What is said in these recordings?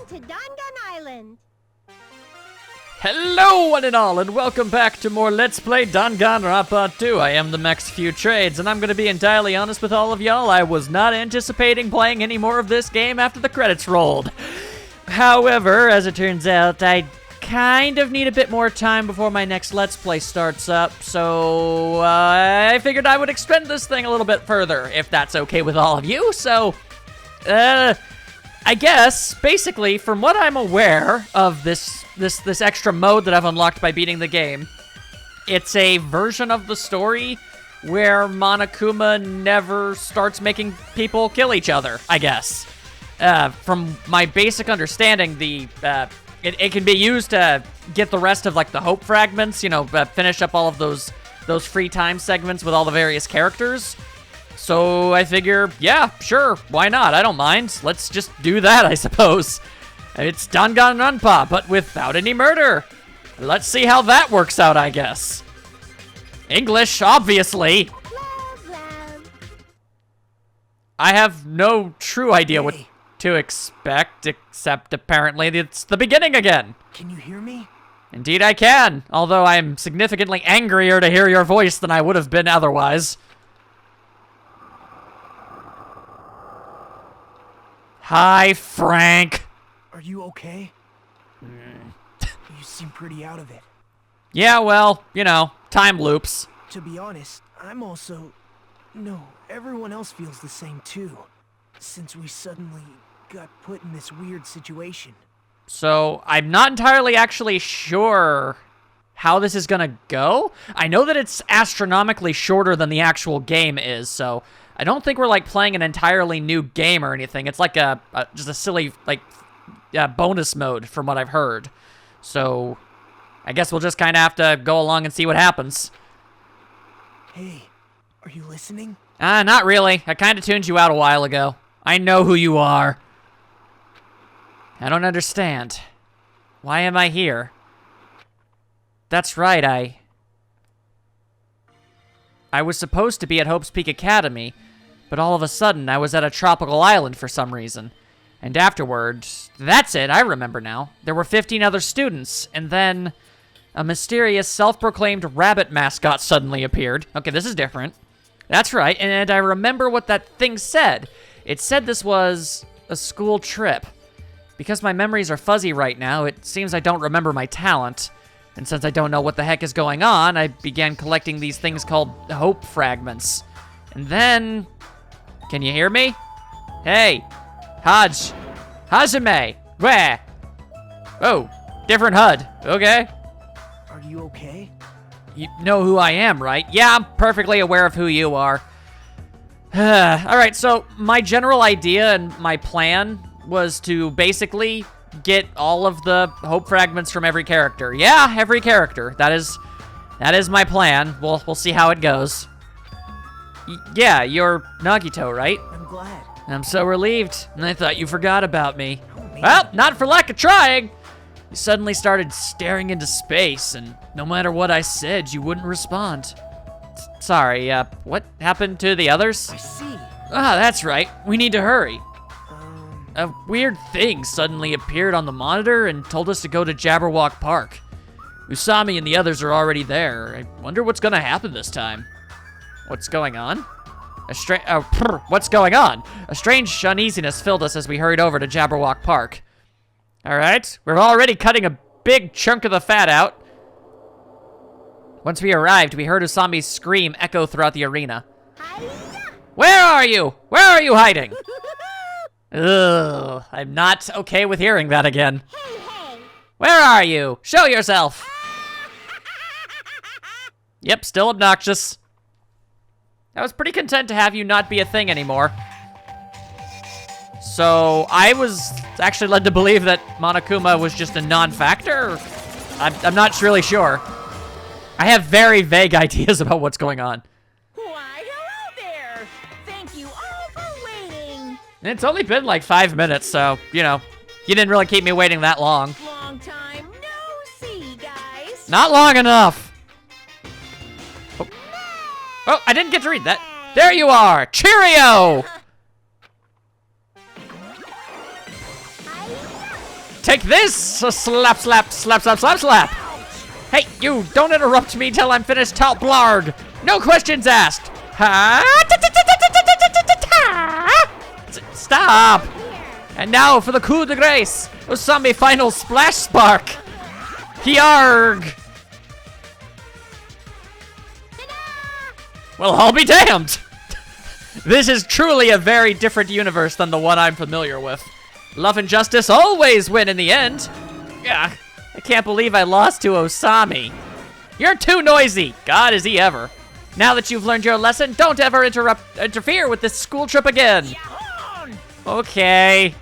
to Dangan Island. Hello one and all, and welcome back to more Let's Play Danganronpa 2. I am the Max Few Trades, and I'm gonna be entirely honest with all of y'all. I was not anticipating playing any more of this game after the credits rolled. However, as it turns out, I kind of need a bit more time before my next Let's Play starts up, so I figured I would extend this thing a little bit further, if that's okay with all of you. So, I guess, basically, from what I'm aware of this extra mode that I've unlocked by beating the game, it's a version of the story where Monokuma never starts making people kill each other, I guess. From my basic understanding, it can be used to get the rest of, like, the hope fragments, you know, finish up all of those free time segments with all the various characters. So I figure, yeah, sure, why not? I don't mind. Let's just do that, I suppose. It's Danganronpa, but without any murder. Let's see how that works out, I guess. English, obviously. I have no true idea what to expect, except apparently it's the beginning again. Can you hear me? Indeed I can, although I'm significantly angrier to hear your voice than I would have been otherwise. Hi, Frank. Are you okay? You seem pretty out of it. Yeah, well, you know, time loops. To be honest, I'm also... No, everyone else feels the same too. Since we suddenly got put in this weird situation. So, I'm not entirely actually sure how this is gonna go. I know that it's astronomically shorter than the actual game is, so I don't think we're, like, playing an entirely new game or anything. It's like just a silly, like, bonus mode from what I've heard. So, I guess we'll just kind of have to go along and see what happens. Hey, are you listening? Not really. I kind of tuned you out a while ago. I know who you are. I don't understand. Why am I here? That's right, I was supposed to be at Hope's Peak Academy, but all of a sudden I was at a tropical island for some reason. And afterward, that's it, I remember now. There were 15 other students, and then a mysterious self-proclaimed rabbit mascot suddenly appeared. Okay, this is different. That's right, and I remember what that thing said. It said this was a school trip. Because my memories are fuzzy right now, it seems I don't remember my talent. And since I don't know what the heck is going on, I began collecting these things called hope fragments. And then... Can you hear me? Hey! Hajime! Where? Oh, different HUD. Okay. Are you okay? You know who I am, right? Yeah, I'm perfectly aware of who you are. Alright, so my general idea and my plan was to basically get all of the hope fragments from every character. Yeah, every character. That is my plan. We'll see how it goes. Yeah, you're Nagito, right? I'm glad. I'm so relieved. I thought you forgot about me. Well, not for lack of trying. You suddenly started staring into space, and no matter what I said, you wouldn't respond. Sorry, what happened to the others? I see. Ah, that's right. We need to hurry. A weird thing suddenly appeared on the monitor and told us to go to Jabberwock Park. Usami and the others are already there. I wonder what's gonna happen this time. What's going on? What's going on? A strange uneasiness filled us as we hurried over to Jabberwock Park. Alright, we're already cutting a big chunk of the fat out. Once we arrived, we heard Usami's scream echo throughout the arena. Where are you? Where are you hiding? Ugh, I'm not okay with hearing that again. Hey! Where are you? Show yourself! Yep, still obnoxious. I was pretty content to have you not be a thing anymore. So, I was actually led to believe that Monokuma was just a non-factor? I'm not really sure. I have very vague ideas about what's going on. Why, hello there! Thank you all for waiting. It's only been like 5 minutes, so, you know, you didn't really keep me waiting that long. Long time no see, guys. Not long enough! Oh, I didn't get to read that. There you are! Cheerio! Take this! Slap, slap, slap, slap, slap, slap! Hey, you, don't interrupt me till I'm finished, top blarg! No questions asked! Stop! And now for the coup de grace! Usami final splash spark! Yarg! Well, I'll be damned! This is truly a very different universe than the one I'm familiar with. Love and justice always win in the end. Yeah, I can't believe I lost to Osami. You're too noisy. God, is he ever. Now that you've learned your lesson, don't ever interfere with this school trip again. Okay.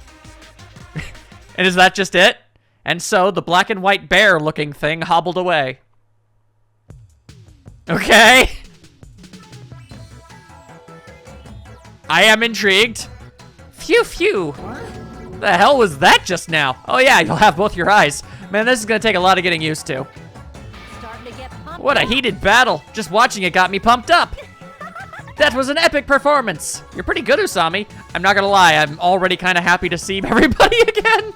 And is that just it? And so the black and white bear looking thing hobbled away. Okay. I am intrigued. Phew, phew. The hell was that just now? Oh yeah, you'll have both your eyes. Man, this is gonna take a lot of getting used to. What a heated battle. Just watching it got me pumped up. That was an epic performance. You're pretty good, Usami. I'm not gonna lie, I'm already kind of happy to see everybody again.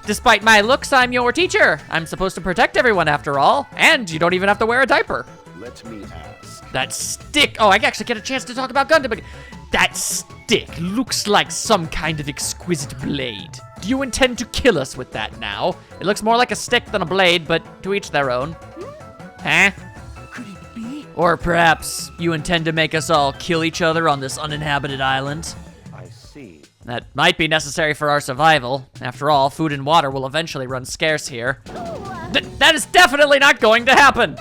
Despite my looks, I'm your teacher. I'm supposed to protect everyone after all, and you don't even have to wear a diaper. Let me ask. That stick. Oh, I actually get a chance to talk about Gundam again. That stick looks like some kind of exquisite blade. Do you intend to kill us with that now? It looks more like a stick than a blade, but to each their own. Huh? Could it be? Or perhaps you intend to make us all kill each other on this uninhabited island? I see. That might be necessary for our survival. After all, food and water will eventually run scarce here. That is definitely not going to happen!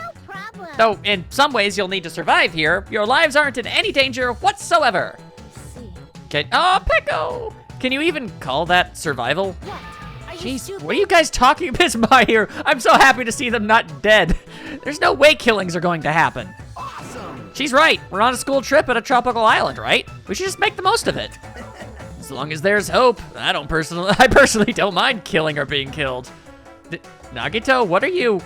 Though, in some ways, you'll need to survive here. Your lives aren't in any danger whatsoever. Okay. Oh, Peko! Can you even call that survival? Jeez, what are you guys talking about? My here. I'm so happy to see them not dead. There's no way killings are going to happen. Awesome. She's right. We're on a school trip at a tropical island, right? We should just make the most of it. As long as there's hope. I personally don't mind killing or being killed. Nagito, what are you?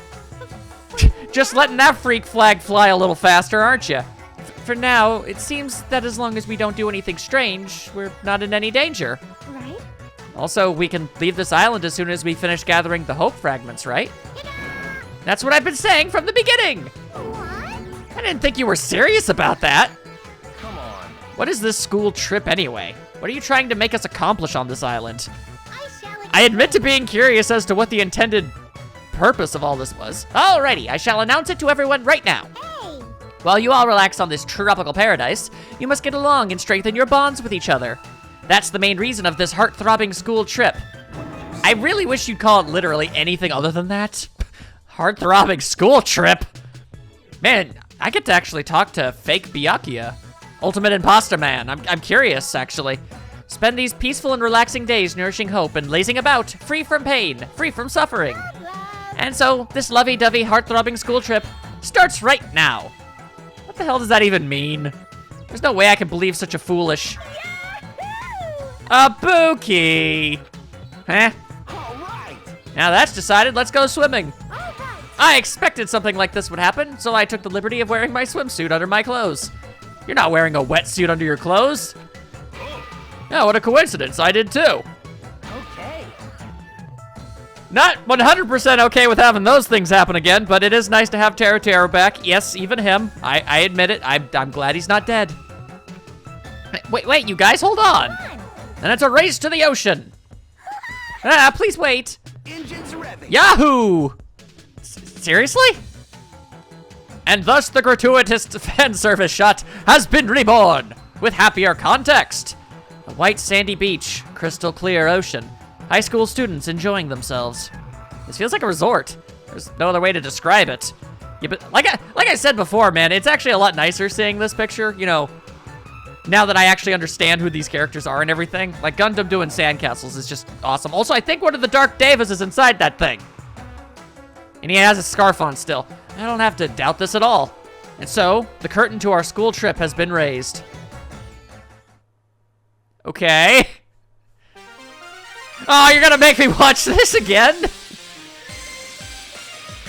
Just letting that freak flag fly a little faster, aren't you? For now, it seems that as long as we don't do anything strange, we're not in any danger. Right? Also, we can leave this island as soon as we finish gathering the hope fragments, right? That's what I've been saying from the beginning! What? I didn't think you were serious about that. Come on. What is this school trip anyway? What are you trying to make us accomplish on this island? I I admit to being curious as to what the intended purpose of all this was. Alrighty, I shall announce it to everyone right now. Hey! While you all relax on this tropical paradise, you must get along and strengthen your bonds with each other. That's the main reason of this heart-throbbing school trip. I really wish you'd call it literally anything other than that. Heart-throbbing school trip? Man, I get to actually talk to fake Byakuya. Ultimate Imposter Man. I'm curious, actually. Spend these peaceful and relaxing days nourishing hope and lazing about, free from pain, free from suffering. And so, this lovey-dovey, heart-throbbing school trip starts right now. What the hell does that even mean? There's no way I can believe such a foolish... A Buki! Huh? All right. Now that's decided, let's go swimming. Alright! I expected something like this would happen, so I took the liberty of wearing my swimsuit under my clothes. You're not wearing a wetsuit under your clothes. Oh, what a coincidence, I did too. Okay. Not 100% okay with having those things happen again, but it is nice to have Teru back. Yes, even him. I admit it. I'm glad he's not dead. Wait, you guys, hold on. And it's a race to the ocean. Please wait. Engines revving. Yahoo! Seriously? And thus the gratuitous fan service shot has been reborn with happier context. A white sandy beach, crystal clear ocean, high school students enjoying themselves. This feels like a resort. There's no other way to describe it. Yeah, but like I said before, man, it's actually a lot nicer seeing this picture, you know, now that I actually understand who these characters are and everything. Like, Gundam doing sandcastles is just awesome. Also, I think one of the Dark Devas is inside that thing. And he has a scarf on still. I don't have to doubt this at all. And so, the curtain to our school trip has been raised. Okay. Oh, you're gonna make me watch this again?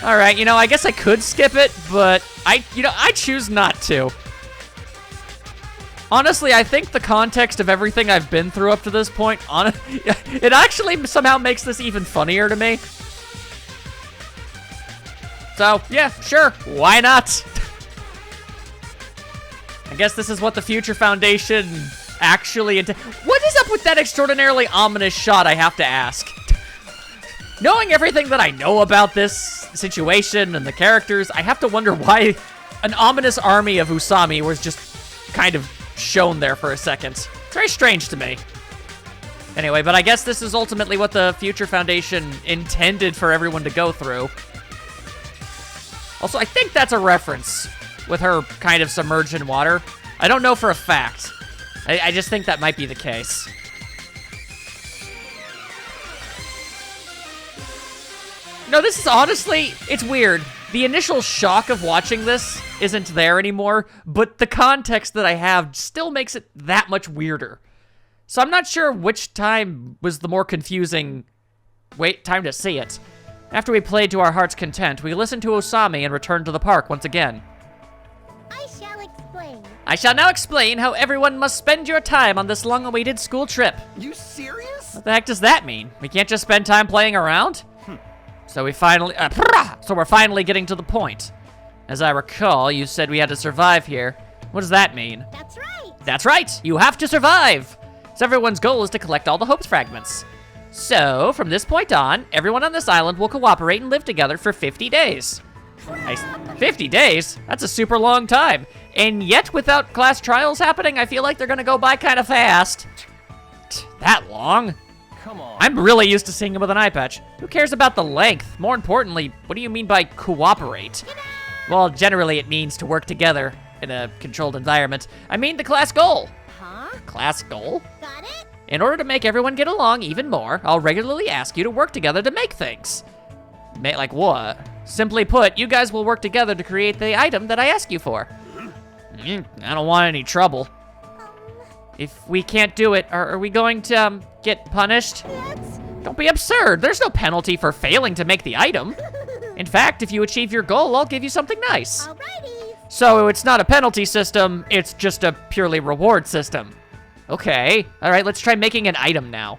Alright, you know, I guess I could skip it, but I choose not to. Honestly, I think the context of everything I've been through up to this point, it actually somehow makes this even funnier to me. So, yeah, sure, why not? I guess this is what the Future Foundation actually... What is up with that extraordinarily ominous shot, I have to ask? Knowing everything that I know about this situation and the characters, I have to wonder why an ominous army of Usami was just kind of shown there for a second. It's very strange to me. Anyway, but I guess this is ultimately what the Future Foundation intended for everyone to go through. Also, I think that's a reference with her kind of submerged in water. I don't know for a fact. I just think that might be the case. No, this is honestly, it's weird. The initial shock of watching this isn't there anymore, but the context that I have still makes it that much weirder. So I'm not sure which time was the more confusing time to see it. After we played to our heart's content, we listened to Osami and returned to the park once again. I shall explain. I shall now explain how everyone must spend your time on this long-awaited school trip. You serious? What the heck does that mean? We can't just spend time playing around? So we're finally getting to the point. As I recall, you said we had to survive here. What does that mean? That's right. That's right, you have to survive. So everyone's goal is to collect all the hopes fragments. So, from this point on, everyone on this island will cooperate and live together for 50 days. 50 days? That's a super long time. And yet, without class trials happening, I feel like they're gonna go by kind of fast. That long? Come on. I'm really used to seeing him with an eye patch. Who cares about the length? More importantly, what do you mean by cooperate? Well, generally it means to work together in a controlled environment. I mean the class goal. Huh? Class goal? Got it? In order to make everyone get along even more, I'll regularly ask you to work together to make things. Like what? Simply put, you guys will work together to create the item that I ask you for. I don't want any trouble. If we can't do it, are we going to get punished? Yes. Don't be absurd. There's no penalty for failing to make the item. In fact, if you achieve your goal, I'll give you something nice. Alrighty. So it's not a penalty system, it's just a purely reward system. Okay, all right, let's try making an item now.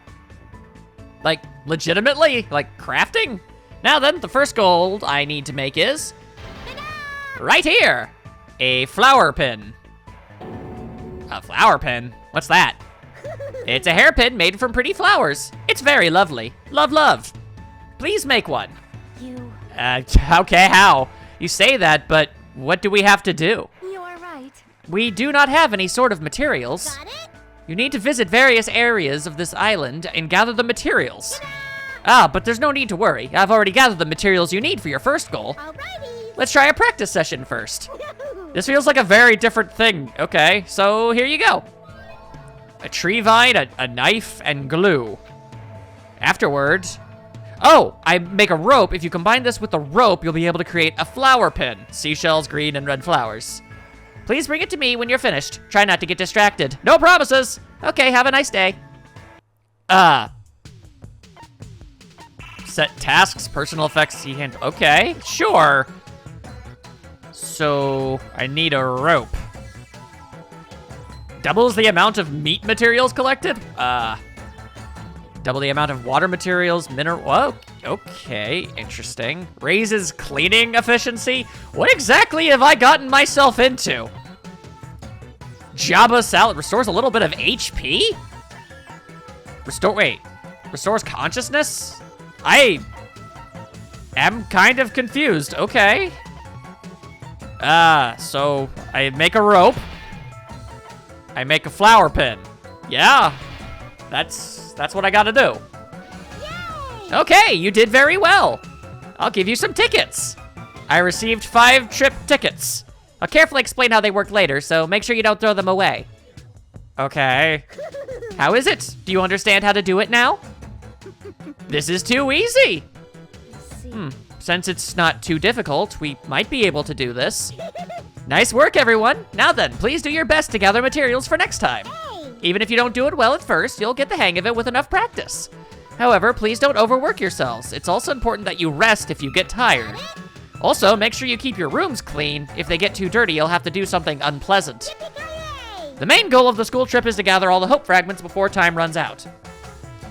Like, legitimately? Like, crafting? Now then, the first goal I need to make is... right here! A flower pin. A flower pin? What's that? It's a hairpin made from pretty flowers. It's very lovely. Love, love. Please make one. You. Okay, how? You say that, but what do we have to do? You're right. We do not have any sort of materials. Got it? You need to visit various areas of this island and gather the materials. But there's no need to worry. I've already gathered the materials you need for your first goal. Alrighty. Let's try a practice session first. This feels like a very different thing. Okay, so here you go. A tree vine, a knife, and glue. Afterwards, I make a rope. If you combine this with the rope, you'll be able to create a flower pin. Seashells, green, and red flowers. Please bring it to me when you're finished. Try not to get distracted. No promises. Okay, have a nice day. Set tasks, personal effects, okay, sure. So, I need a rope. Doubles the amount of meat materials collected? Double the amount of water materials, mineral, whoa, okay, interesting. Raises cleaning efficiency? What exactly have I gotten myself into? Jabba salad restores a little bit of HP? Restores consciousness? I am kind of confused, okay. So I make a rope. I make a flower pin. Yeah, that's what I gotta do. Yay! Okay, you did very well. I'll give you some tickets. I received 5 trip tickets. I'll carefully explain how they work later, so make sure you don't throw them away. Okay. How is it? Do you understand how to do it now? This is too easy. Since it's not too difficult, we might be able to do this. Nice work, everyone. Now then, please do your best to gather materials for next time. Hey! Even if you don't do it well at first, you'll get the hang of it with enough practice. However, please don't overwork yourselves. It's also important that you rest if you get tired. Also, make sure you keep your rooms clean. If they get too dirty, you'll have to do something unpleasant. Yippee-ki-yay! The main goal of the school trip is to gather all the hope fragments before time runs out.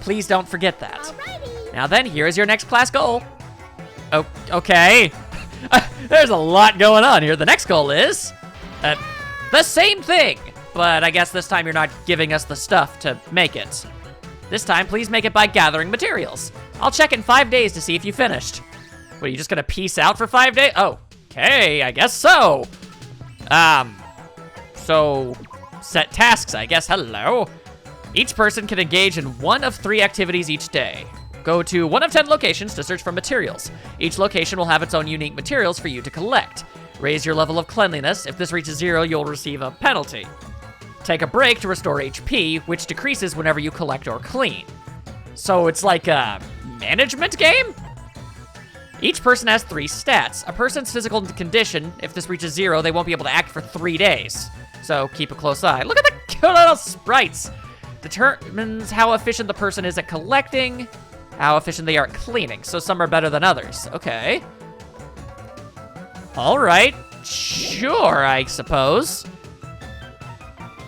Please don't forget that. Alrighty. Now then, here is your next class goal. Oh, okay. There's a lot going on here. The next goal is the same thing, but I guess this time you're not giving us the stuff to make it. This time, please make it by gathering materials. I'll check in 5 days to see if you finished. What, are you just gonna peace out for 5 days? Oh, okay, I guess so. So set tasks, I guess. Hello. Each person can engage in 1 of 3 activities each day. Go to 1 of 10 locations to search for materials. Each location will have its own unique materials for you to collect. Raise your level of cleanliness. If this reaches 0, you'll receive a penalty. Take a break to restore HP, which decreases whenever you collect or clean. So it's like a management game? Each person has 3 stats. A person's physical condition, if this reaches 0, they won't be able to act for 3 days. So keep a close eye. Look at the cute little sprites. Determines how efficient the person is at collecting, how efficient they are at cleaning. So some are better than others. Okay. All right. Sure, I suppose.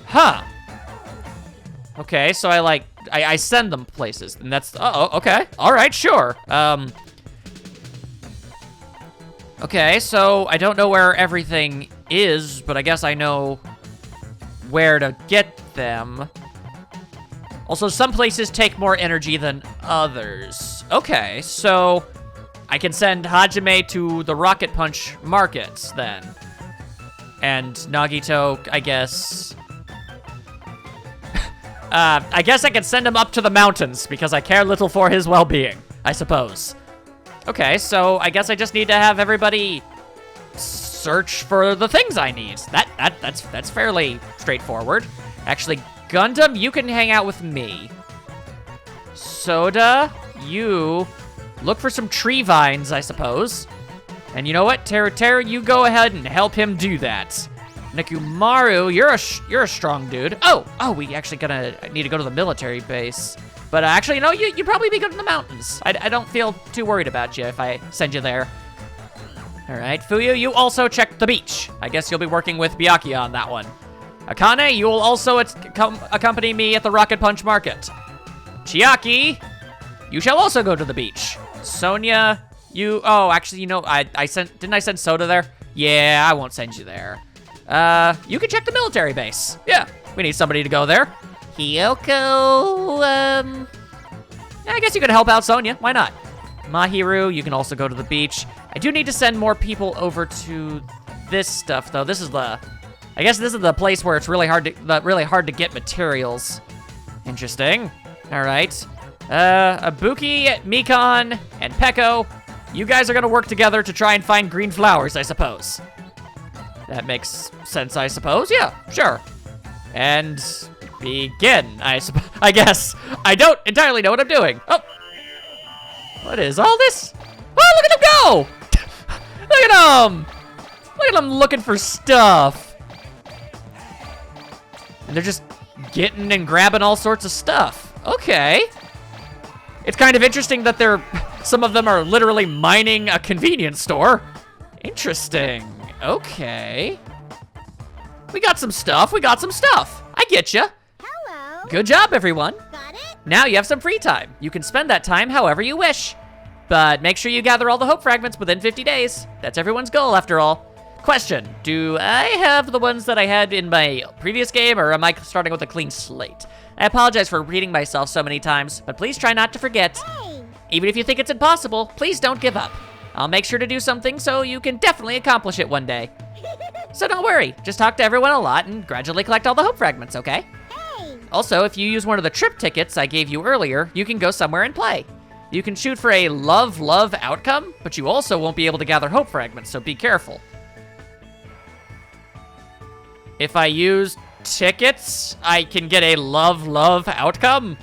Huh. Okay, so I send them places, and that's, okay. All right, sure. Okay, so I don't know where everything is, but I guess I know where to get them. Also, some places take more energy than others. Okay, so I can send Hajime to the Rocket Punch markets then. And Nagito, I guess... I guess I can send him up to the mountains because I care little for his well-being, I suppose. Okay, so I guess I just need to have everybody search for the things I need. That's fairly straightforward. Actually, Gundam, you can hang out with me. Soda, you look for some tree vines, I suppose. And you know what, Teru, you go ahead and help him do that. Nikumaru, you're a strong dude. Oh, we actually need to go to the military base. But actually, no, you'd probably be good in the mountains. I don't feel too worried about you if I send you there. All right, Fuyu, you also check the beach. I guess you'll be working with Byakuya on that one. Akane, you will also accompany me at the Rocket Punch Market. Chiaki, you shall also go to the beach. Sonia, actually, you know, didn't I send Soda there? Yeah, I won't send you there. You can check the military base. Yeah, we need somebody to go there. Hiyoko, I guess you could help out Sonia. Why not? Mahiru, you can also go to the beach. I do need to send more people over to this stuff, though. I guess this is the place where it's really hard to get materials. Interesting. All right. Ibuki, Mikan, and Peko, you guys are gonna work together to try and find green flowers, I suppose. That makes sense, I suppose. Yeah, sure. And begin, I guess. I don't entirely know what I'm doing. Oh, what is all this? Oh, look at him go! Look at him! Look at him looking for stuff. And they're just getting and grabbing all sorts of stuff. Okay. It's kind of interesting that some of them are literally mining a convenience store. Interesting. Okay. We got some stuff. I get ya. Hello. Good job, everyone. Got it? Now you have some free time. You can spend that time however you wish. But make sure you gather all the hope fragments within 50 days. That's everyone's goal, after all. Question, do I have the ones that I had in my previous game, or am I starting with a clean slate? I apologize for repeating myself so many times, but please try not to forget. Hey. Even if you think it's impossible, please don't give up. I'll make sure to do something so you can definitely accomplish it one day. So don't worry, just talk to everyone a lot and gradually collect all the hope fragments, okay? Hey. Also, if you use one of the trip tickets I gave you earlier, you can go somewhere and play. You can shoot for a love outcome, but you also won't be able to gather hope fragments, so be careful. If I use tickets, I can get a love outcome,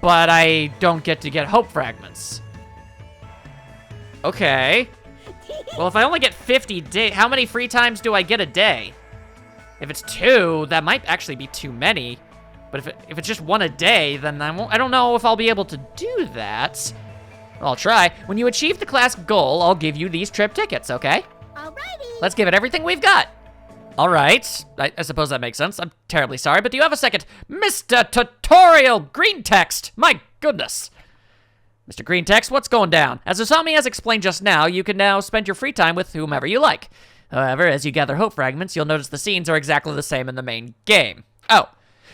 but I don't get to get hope fragments. Okay. Well, if I only get 50 days, how many free times do I get a day? If it's 2, that might actually be too many. But if it's just 1 a day, then I don't know if I'll be able to do that. I'll try. When you achieve the class goal, I'll give you these trip tickets, okay? Alrighty. Let's give it everything we've got. All right. I suppose that makes sense. I'm terribly sorry, but do you have a second? Mr. Tutorial Green Text! My goodness. Mr. Green Text, what's going down? As Usami has explained just now, you can now spend your free time with whomever you like. However, as you gather hope fragments, you'll notice the scenes are exactly the same in the main game. Oh,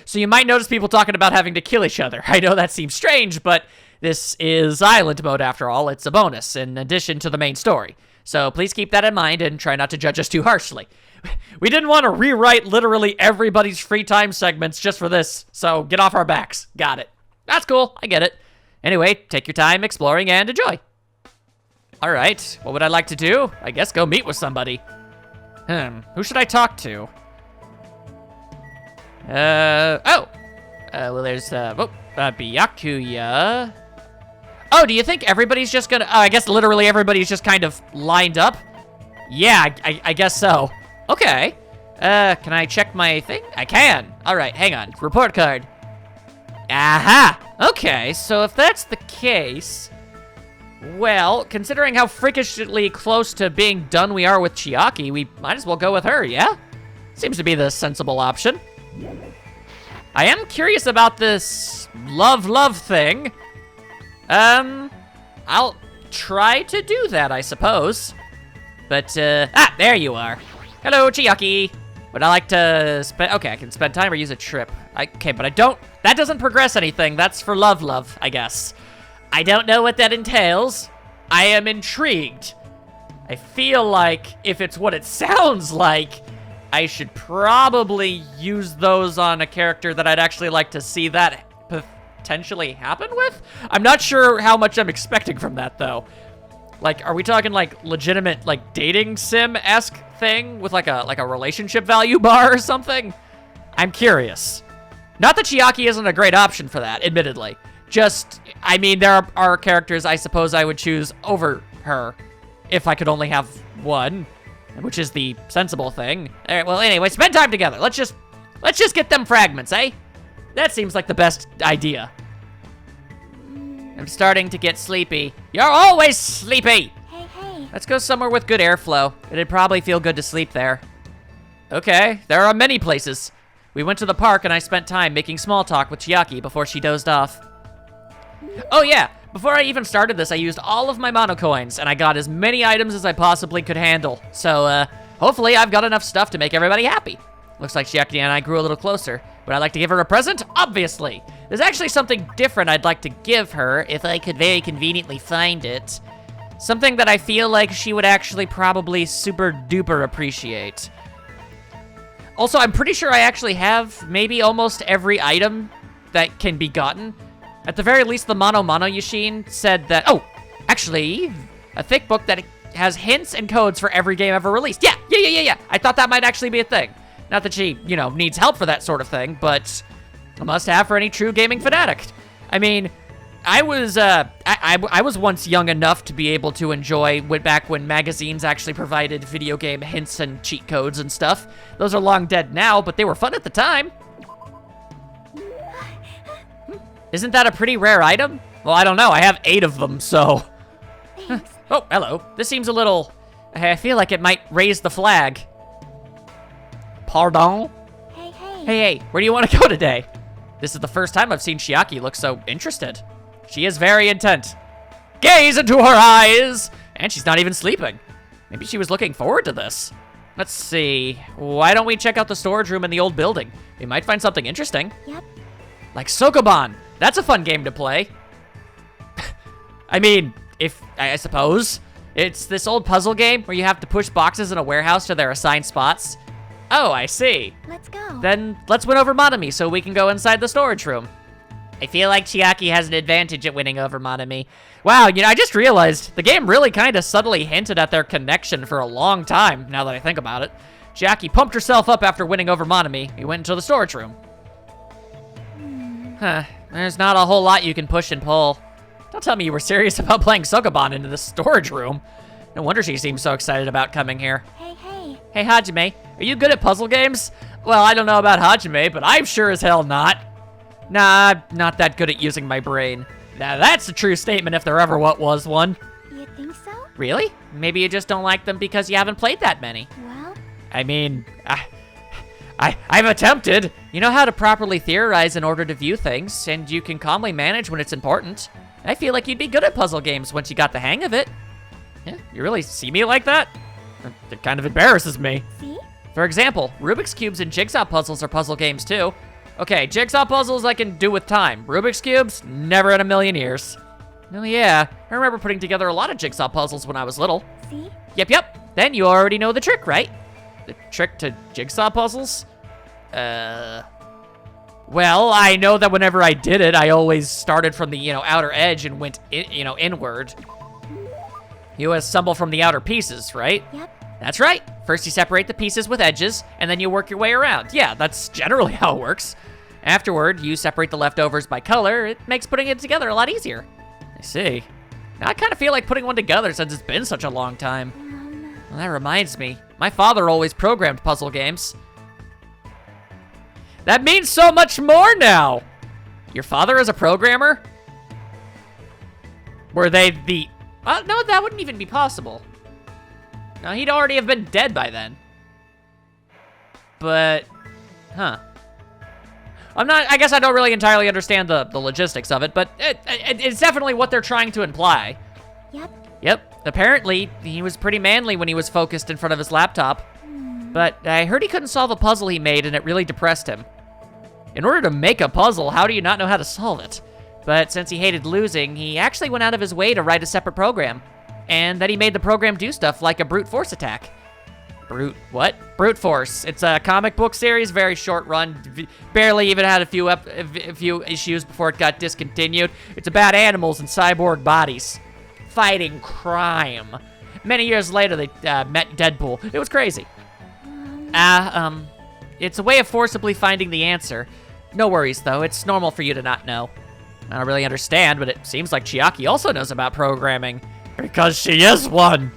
so you might notice people talking about having to kill each other. I know that seems strange, but this is island mode after all. It's a bonus in addition to the main story. So please keep that in mind and try not to judge us too harshly. We didn't want to rewrite literally everybody's free time segments just for this, so get off our backs. Got it. That's cool. I get it. Anyway, take your time exploring and enjoy. All right, what would I like to do? I guess go meet with somebody. Who should I talk to? Well, there's, Byakuya. Oh, do you think everybody's just gonna, I guess literally everybody's just kind of lined up? Yeah, I guess so. Okay. Can I check my thing? I can. All right, hang on. Report card. Aha! Okay, so if that's the case, well, considering how freakishly close to being done we are with Chiaki, we might as well go with her, yeah? Seems to be the sensible option. I am curious about this love thing. I'll try to do that, I suppose. But, there you are. Hello, Chiaki. Would I like to spend, okay, I can spend time or use a trip. Okay, but I don't, that doesn't progress anything. That's for love, I guess. I don't know what that entails. I am intrigued. I feel like if it's what it sounds like, I should probably use those on a character that I'd actually like to see that potentially happen with. I'm not sure how much I'm expecting from that, though. Like, are we talking, like, legitimate, like, dating sim-esque thing with, like a relationship value bar or something? I'm curious. Not that Chiaki isn't a great option for that, admittedly. Just, I mean, there are characters I suppose I would choose over her if I could only have one, which is the sensible thing. All right, well, anyway, spend time together. Let's just get them fragments, eh? That seems like the best idea. I'm starting to get sleepy. You're always sleepy! Hey. Let's go somewhere with good airflow. It'd probably feel good to sleep there. Okay, there are many places. We went to the park and I spent time making small talk with Chiaki before she dozed off. Oh yeah, before I even started this, I used all of my mono coins and I got as many items as I possibly could handle. So, hopefully I've got enough stuff to make everybody happy. Looks like Chiaki and I grew a little closer. Would I like to give her a present? Obviously. There's actually something different I'd like to give her if I could very conveniently find it. Something that I feel like she would actually probably super duper appreciate. Also, I'm pretty sure I actually have maybe almost every item that can be gotten. At the very least, the Mono Yashin said that, oh, actually, a thick book that has hints and codes for every game ever released. Yeah. I thought that might actually be a thing. Not that she, you know, needs help for that sort of thing, but a must-have for any true gaming fanatic. I mean, I was once young enough to be able to enjoy back when magazines actually provided video game hints and cheat codes and stuff. Those are long dead now, but they were fun at the time. Isn't that a pretty rare item? Well, I don't know. I have 8 of them, so. Thanks. Oh, hello. This seems a little, I feel like it might raise the flag. Pardon? Hey, where do you want to go today? This is the first time I've seen Chiaki look so interested. She is very intent. Gaze into her eyes! And she's not even sleeping. Maybe she was looking forward to this. Let's see. Why don't we check out the storage room in the old building? We might find something interesting. Yep. Like Sokoban. That's a fun game to play. I mean, I suppose. It's this old puzzle game where you have to push boxes in a warehouse to their assigned spots. Oh, I see. Let's go. Then let's win over Monami so we can go inside the storage room. I feel like Chiaki has an advantage at winning over Monami. Wow, you know, I just realized the game really kind of subtly hinted at their connection for a long time, now that I think about it. Chiaki pumped herself up after winning over Monami. We went into the storage room. Huh, there's not a whole lot you can push and pull. Don't tell me you were serious about playing Sokoban into the storage room. No wonder she seems so excited about coming here. Hey. Hey, Hajime, are you good at puzzle games? Well, I don't know about Hajime, but I'm sure as hell not. Nah, I'm not that good at using my brain. Now, that's a true statement if there ever was one. You think so? Really? Maybe you just don't like them because you haven't played that many. Well, I mean, I've attempted. You know how to properly theorize in order to view things, and you can calmly manage when it's important. I feel like you'd be good at puzzle games once you got the hang of it. Yeah, you really see me like that? It kind of embarrasses me. See? For example, Rubik's Cubes and Jigsaw puzzles are puzzle games too. Okay, Jigsaw puzzles I can do with time. Rubik's Cubes, never in a million years. Oh yeah, I remember putting together a lot of Jigsaw puzzles when I was little. See? Yep. Then you already know the trick, right? The trick to Jigsaw puzzles? Well, I know that whenever I did it, I always started from the, outer edge and went, inward. You assemble from the outer pieces, right? Yep. That's right. First you separate the pieces with edges, and then you work your way around. Yeah, that's generally how it works. Afterward, you separate the leftovers by color. It makes putting it together a lot easier. I see. Now, I kind of feel like putting one together since it's been such a long time. Well, that reminds me. My father always programmed puzzle games. That means so much more now! Your father is a programmer? Were they the... no, that wouldn't even be possible. No, he'd already have been dead by then. But... Huh. I guess I don't really entirely understand the logistics of it, but it's definitely what they're trying to imply. Yep. Apparently, he was pretty manly when he was focused in front of his laptop. But I heard he couldn't solve a puzzle he made, and it really depressed him. In order to make a puzzle, how do you not know how to solve it? But since he hated losing, he actually went out of his way to write a separate program. And then he made the program do stuff like a brute force attack. What? Brute Force. It's a comic book series, very short run. Barely even had a few issues before it got discontinued. It's about animals and cyborg bodies fighting crime. Many years later, they met Deadpool. It was crazy. It's a way of forcibly finding the answer. No worries, though. It's normal for you to not know. I don't really understand, but it seems like Chiaki also knows about programming. Because she is one.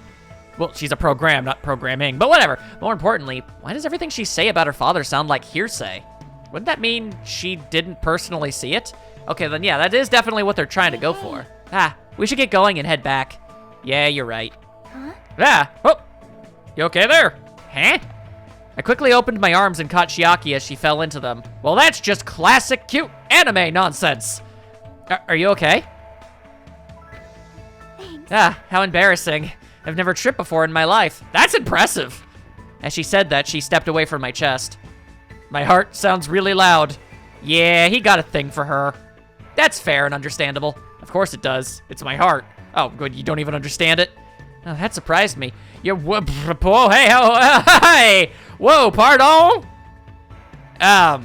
Well, she's a program, not programming, but whatever. More importantly, why does everything she say about her father sound like hearsay? Wouldn't that mean she didn't personally see it? Okay, then yeah, that is definitely what they're trying to go for. We should get going and head back. Yeah, you're right. Huh? Oh, you okay there? Huh? I quickly opened my arms and caught Chiaki as she fell into them. Well, that's just classic cute anime nonsense. Are you okay? Thanks. How embarrassing. I've never tripped before in my life. That's impressive. As she said that, she stepped away from my chest. My heart sounds really loud. Yeah, he got a thing for her. That's fair and understandable. Of course it does. It's my heart. Oh, good, you don't even understand it? Oh, that surprised me. Whoa, hey, oh, hey! Whoa, pardon? I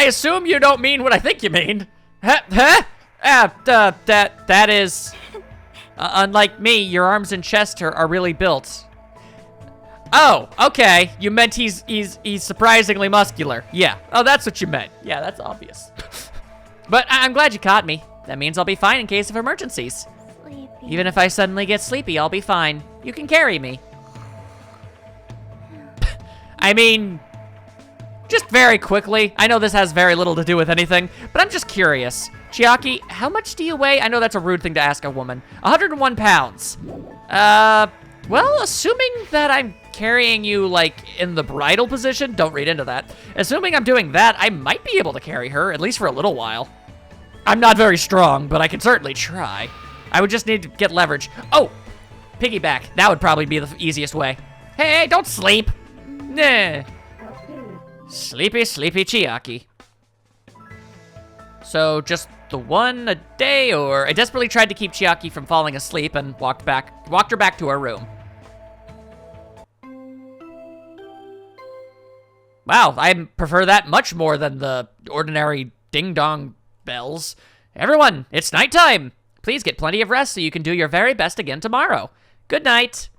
assume you don't mean what I think you mean. That is... unlike me, your arms and chest are really built. Oh, okay. You meant he's surprisingly muscular. Yeah. Oh, that's what you meant. Yeah, that's obvious. But I'm glad you caught me. That means I'll be fine in case of emergencies. Sleepy. Even if I suddenly get sleepy, I'll be fine. You can carry me. I mean, just very quickly. I know this has very little to do with anything, but I'm just curious. Chiaki, how much do you weigh? I know that's a rude thing to ask a woman. 101 pounds. Well, assuming that I'm carrying you, like, in the bridal position, don't read into that. Assuming I'm doing that, I might be able to carry her, at least for a little while. I'm not very strong, but I can certainly try. I would just need to get leverage. Oh, piggyback. That would probably be the easiest way. Hey, don't sleep. Nah. Sleepy, sleepy Chiaki. So, just the one a day, or... I desperately tried to keep Chiaki from falling asleep and walked her back to her room. Wow, I prefer that much more than the ordinary ding-dong bells. Everyone, it's nighttime. Please get plenty of rest so you can do your very best again tomorrow. Good night.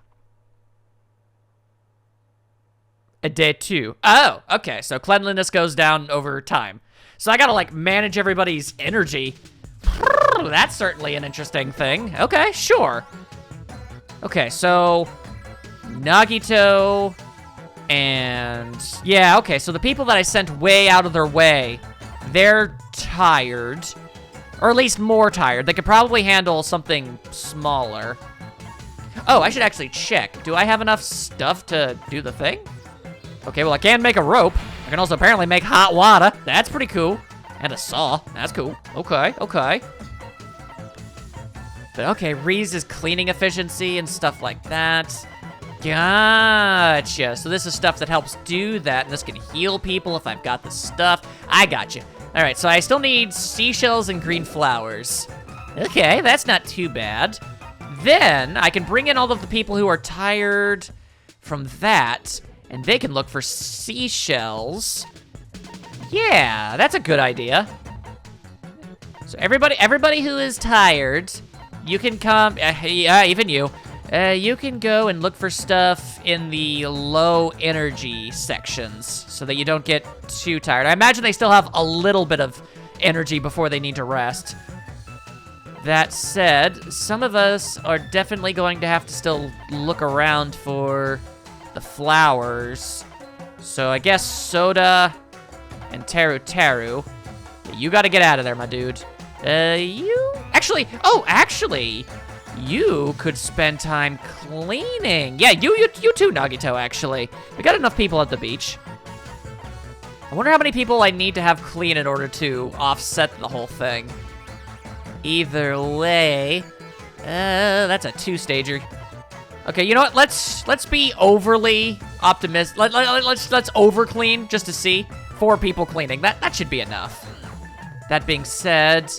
A day 2. Oh, okay, so cleanliness goes down over time. So I gotta, like, manage everybody's energy. That's certainly an interesting thing. Okay, sure. Okay, so Nagito and... Yeah, okay, so the people that I sent way out of their way, they're tired. Or at least more tired. They could probably handle something smaller. Oh, I should actually check. Do I have enough stuff to do the thing? Okay, well, I can make a rope. I can also apparently make hot water. That's pretty cool. And a saw. That's cool. Okay, okay. But okay, Reese is cleaning efficiency and stuff like that. Gotcha. So this is stuff that helps do that, and this can heal people if I've got the stuff. I got you. All right, so I still need seashells and green flowers. Okay, that's not too bad. Then I can bring in all of the people who are tired from that, and they can look for seashells. Yeah, that's a good idea. So everybody who is tired, you can come, yeah, even you. You can go and look for stuff in the low energy sections so that you don't get too tired. I imagine they still have a little bit of energy before they need to rest. That said, some of us are definitely going to have to still look around for the flowers. So I guess Soda and Taru. You gotta get out of there, my dude. Actually, you could spend time cleaning. Yeah, you too, Nagito, actually. We got enough people at the beach. I wonder how many people I need to have clean in order to offset the whole thing. Either way, that's a 2-stager. Okay, you know what? Let's be overly optimistic. Let's over clean just to see. 4 people cleaning. That should be enough. That being said,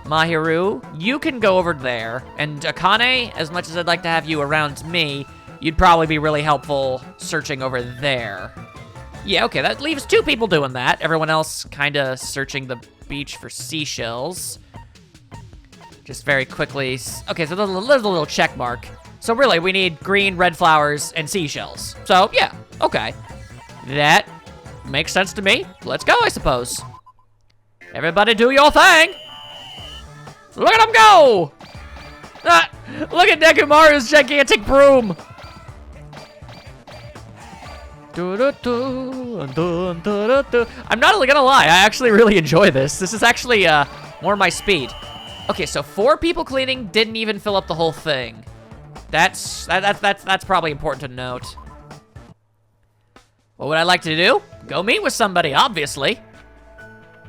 Mahiru, you can go over there, and Akane, as much as I'd like to have you around me, you'd probably be really helpful searching over there. Yeah, okay, that leaves 2 people doing that. Everyone else kind of searching the beach for seashells. Just very quickly. Okay, so there's a little check mark. So really, we need green, red flowers, and seashells. So, yeah, okay. That makes sense to me. Let's go, I suppose. Everybody do your thing. Look at him go! Ah, look at Nekomaru's gigantic broom. I'm not gonna lie, I actually really enjoy this. This is actually more my speed. Okay, so 4 people cleaning didn't even fill up the whole thing. That's probably important to note. What would I like to do? Go meet with somebody, obviously.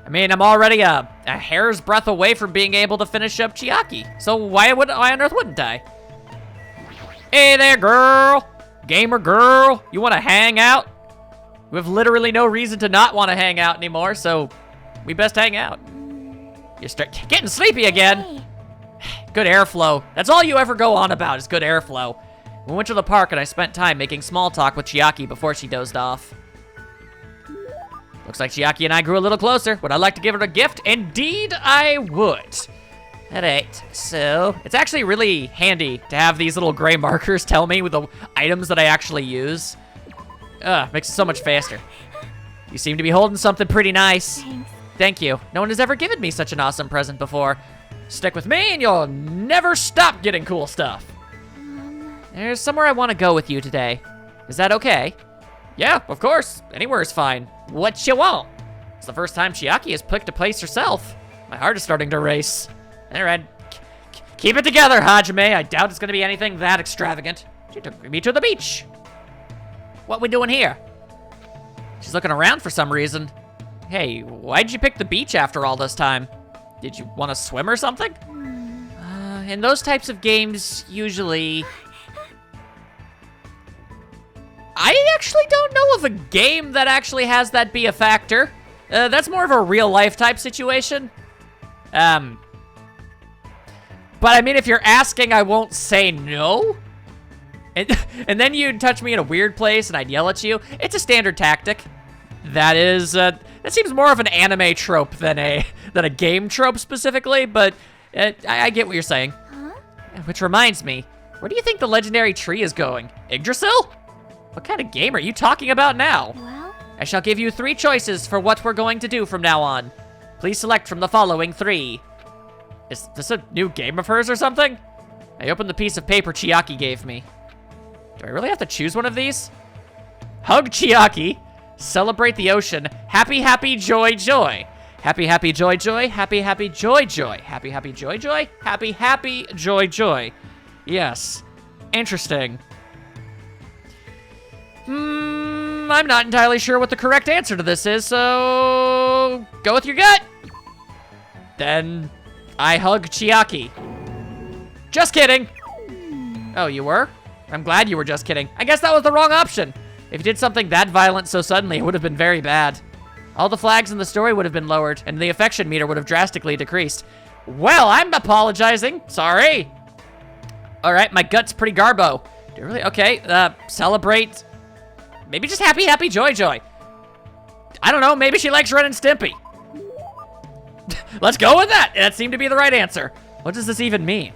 I mean, I'm already a hair's breadth away from being able to finish up Chiaki. So why on earth wouldn't I? Hey there, girl. Gamer girl. You want to hang out? We have literally no reason to not want to hang out anymore, so we best hang out. You start getting sleepy again. Good airflow. That's all you ever go on about is good airflow. We went to the park and I spent time making small talk with Chiaki before she dozed off. Looks like Chiaki and I grew a little closer. Would I like to give her a gift? Indeed, I would. Alright, so it's actually really handy to have these little gray markers tell me with the items that I actually use. Makes it so much faster. You seem to be holding something pretty nice. Thanks. Thank you. No one has ever given me such an awesome present before. Stick with me and you'll never stop getting cool stuff. There's somewhere I want to go with you today. Is that okay? Yeah, of course. Anywhere is fine. What you want? It's the first time Chiaki has picked a place herself. My heart is starting to race. All right. Keep it together, Hajime. I doubt it's going to be anything that extravagant. She took me to the beach. What we doing here? She's looking around for some reason. Hey, why'd you pick the beach after all this time? Did you want to swim or something? In those types of games, usually... I actually don't know of a game that actually has that be a factor. That's more of a real-life type situation. But I mean, if you're asking, I won't say no. And then you'd touch me in a weird place and I'd yell at you. It's a standard tactic. That is, that seems more of an anime trope than a game trope specifically, but I get what you're saying. Huh? Which reminds me, where do you think the legendary tree is going? Yggdrasil? What kind of game are you talking about now? Well, I shall give you 3 choices for what we're going to do from now on. Please select from the following 3. Is this a new game of hers or something? I opened the piece of paper Chiaki gave me. Do I really have to choose one of these? Hug Chiaki. Celebrate the ocean. Happy, happy, joy, joy. Happy, happy, joy, joy. Happy, happy, joy, joy. Happy, happy, joy, joy. Happy, happy, joy, joy. Yes. Interesting. I'm not entirely sure what the correct answer to this is, so go with your gut. Then I hug Chiaki. Just kidding. Oh, you were? I'm glad you were just kidding. I guess that was the wrong option. If you did something that violent so suddenly, it would have been very bad. All the flags in the story would have been lowered, and the affection meter would have drastically decreased. Well, I'm apologizing. Sorry. All right, my gut's pretty garbo. Do you really? Okay, celebrate. Maybe just happy, happy, joy, joy. I don't know, maybe she likes Ren and Stimpy. Let's go with that. That seemed to be the right answer. What does this even mean?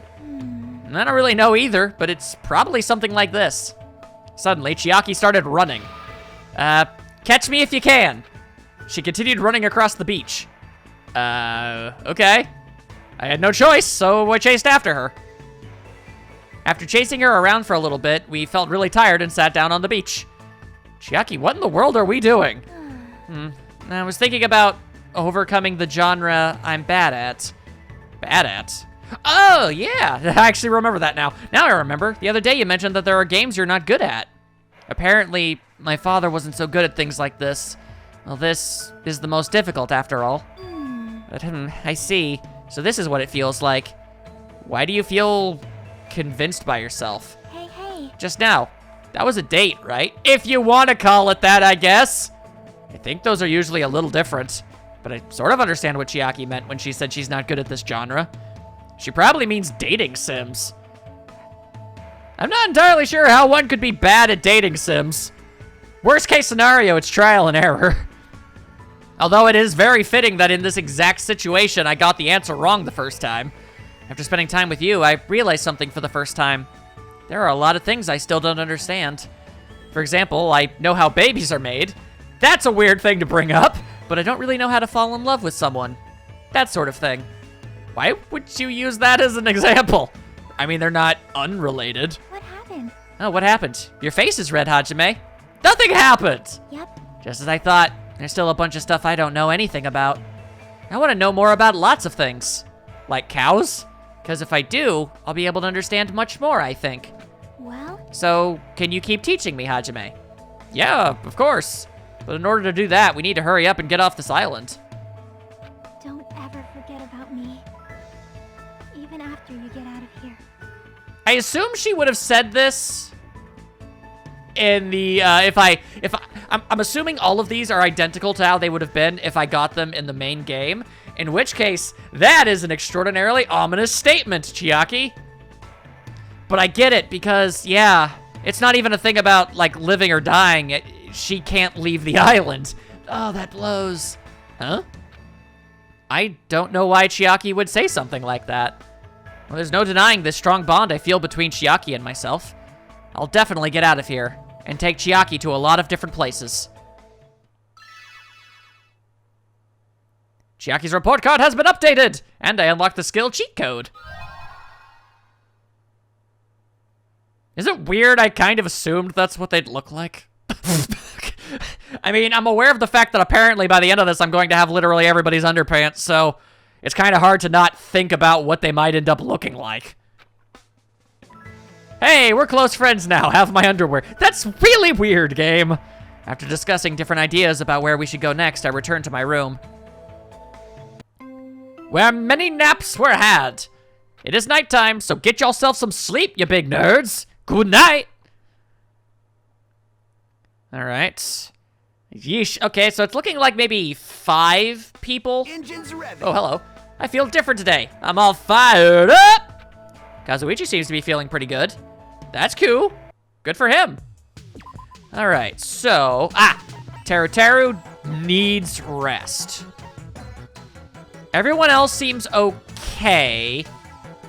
I don't really know either, but it's probably something like this. Suddenly, Chiaki started running. Catch me if you can. She continued running across the beach. Okay. I had no choice, so I chased after her. After chasing her around for a little bit, we felt really tired and sat down on the beach. Chiaki, what in the world are we doing? I was thinking about overcoming the genre I'm bad at. Bad at? Oh, yeah, I actually remember that now. Now I remember. The other day you mentioned that there are games you're not good at. Apparently, my father wasn't so good at things like this. Well, this is the most difficult after all. But, I see. So this is what it feels like. Why do you feel convinced by yourself? Hey. Just now. That was a date, right? If you want to call it that, I guess. I think those are usually a little different. But I sort of understand what Chiaki meant when she said she's not good at this genre. She probably means dating sims. I'm not entirely sure how one could be bad at dating sims. Worst case scenario, it's trial and error. Although it is very fitting that in this exact situation, I got the answer wrong the first time. After spending time with you, I realized something for the first time. There are a lot of things I still don't understand. For example, I know how babies are made. That's a weird thing to bring up, but I don't really know how to fall in love with someone. That sort of thing. Why would you use that as an example? I mean, they're not unrelated. What happened? Oh, what happened? Your face is red, Hajime. Nothing happened! Yep. Just as I thought. There's still a bunch of stuff I don't know anything about. I want to know more about lots of things. Like cows? Because if I do, I'll be able to understand much more, I think. Well? So, can you keep teaching me, Hajime? Yeah, of course. But in order to do that, we need to hurry up and get off this island. Don't ever forget about me. Even after you get out of here. I assume she would have said this in the, I'm assuming all of these are identical to how they would have been if I got them in the main game. In which case, that is an extraordinarily ominous statement, Chiaki. But I get it, because, yeah, it's not even a thing about, like, living or dying. She can't leave the island. Oh, that blows. Huh? I don't know why Chiaki would say something like that. Well, there's no denying this strong bond I feel between Chiaki and myself. I'll definitely get out of here and take Chiaki to a lot of different places. Chiaki's report card has been updated, and I unlocked the skill cheat code. Is it weird I kind of assumed that's what they'd look like? I mean, I'm aware of the fact that apparently by the end of this, I'm going to have literally everybody's underpants, so it's kind of hard to not think about what they might end up looking like. Hey, we're close friends now. Have my underwear. That's really weird, game. After discussing different ideas about where we should go next, I returned to my room. Where many naps were had. It is nighttime, so get yourself some sleep, you big nerds. Good night. All right. Yeesh. Okay, so it's looking like maybe 5 people. Engines revving. Oh, hello. I feel different today. I'm all fired up. Kazuichi seems to be feeling pretty good. That's cool. Good for him. All right, so... Teru needs rest. Everyone else seems okay,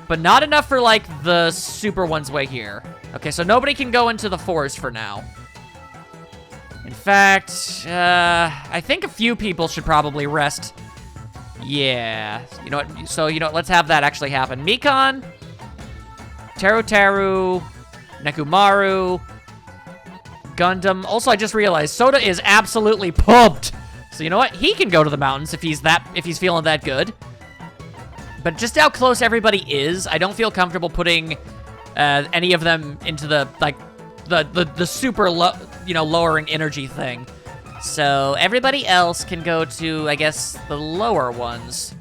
but not enough for, like, the super ones way here. Okay, so nobody can go into the forest for now. In fact, I think a few people should probably rest. Yeah. You know what? So, you know what? Let's have that actually happen. Mikan, Teru, Nekomaru, Gundam. Also, I just realized Soda is absolutely pumped. So you know what? He can go to the mountains if he's feeling that good. But just how close everybody is, I don't feel comfortable putting any of them into the, like, the super low, you know, lowering energy thing. So everybody else can go to, I guess, the lower ones.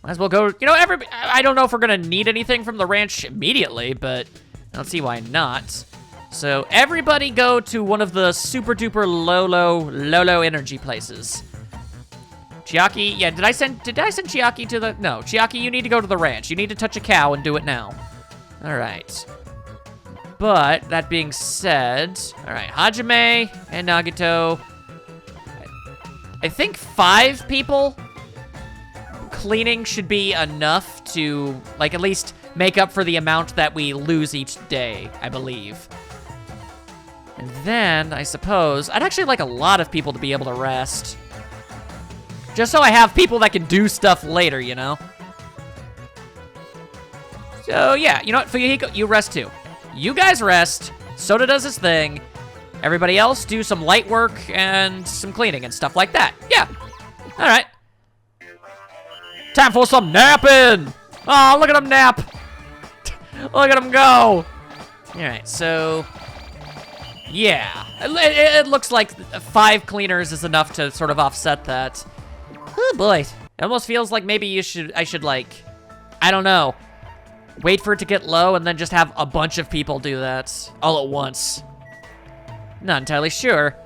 Might as well go, you know, I don't know if we're gonna need anything from the ranch immediately, but I don't see why not. So everybody go to one of the super duper low energy places. Chiaki, yeah, did I send Chiaki to the, no, Chiaki, you need to go to the ranch. You need to touch a cow and do it now. All right. But, that being said, all right, Hajime and Nagito, I think 5 people cleaning should be enough to, like, at least make up for the amount that we lose each day, I believe. And then, I suppose, I'd actually like a lot of people to be able to rest. Just so I have people that can do stuff later, you know? So, yeah, you know what, Fuyuhiko, you rest too. You guys rest, Soda does his thing, everybody else do some light work and some cleaning and stuff like that. Yeah, all right. Time for some napping! Oh, look at him nap! Look at him go! All right, so, yeah. It looks like 5 cleaners is enough to sort of offset that. Oh boy, it almost feels like maybe I should like, I don't know, wait for it to get low and then just have a bunch of people do that all at once. Not entirely sure.